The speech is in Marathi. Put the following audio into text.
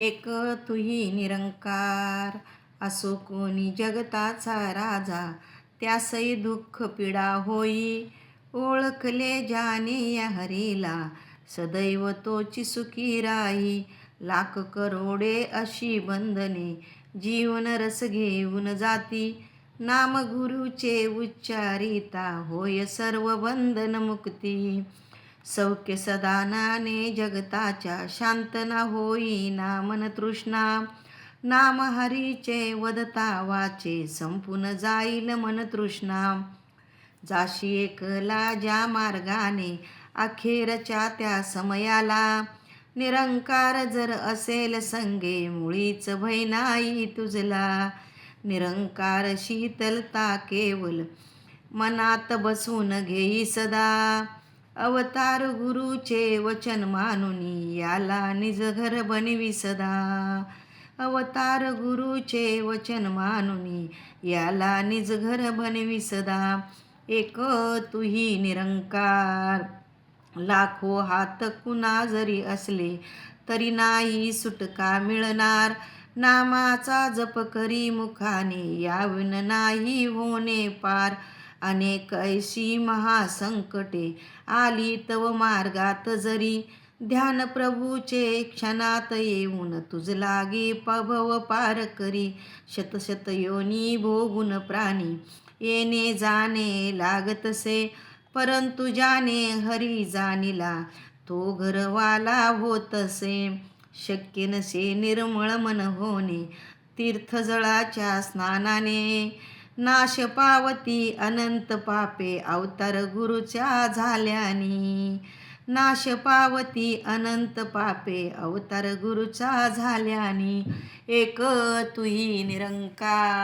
एक तुही निरंकार, असो कोणी जगताचा राजा, त्यासई दुःख पीडा होई. ओळखले ज्याने या हरीला, सदैव तोची सुखी राही. लाख करोडे अशी बंधने, जीवन रस घेऊन जाती. नाम गुरुचे उच्चारिता, होय सर्व बंधन मुक्ती. सौख्य सदानाने जगताच्या, शांत ना होईना मन तृष्णा. नाम हरीचे वदता वाचे, संपून जाईल मन तृष्णा. जाशी एकला ज्या मार्गाने, अखेरच्या त्या समयाला. निरंकार जर असेल संगे, मुळीच भय नाही तुझला. निरंकार शीतलता केवल, मनात बसून घेई सदा. अवतार गुरुचे वचन मानुनी, याला निज घर बनवी सदा. अवतार गुरुचे वचन मानुनी, याला निज घर बनवी सदा. एक तुही निरंकार, लाखो हात कुणा जरी असले, तरी नाही सुटका मिळणार. नामाचा जप करी मुखाने, याविन नाही होणे पार. अनेक ऐशी महासंकटे, आली तव मार्गात जरी. ध्यान प्रभूचे क्षणात येऊन, तुझ लागे भव पार करी. शतशत योनी भोगून प्राणी, येणे जाणे लागतसे. परंतु ज्याने हरी जाणिला, तो घरवाला होतसे. शक्य नसे निर्मळ मन होणे, तीर्थजळाच्या स्नानाने. नाश पावती अनंत पापे, अवतार गुरुच्या झाल्यानी. नाश पावती अनंत पापे, अवतार गुरुचा झाल्यानी. एक तुही निरंकार.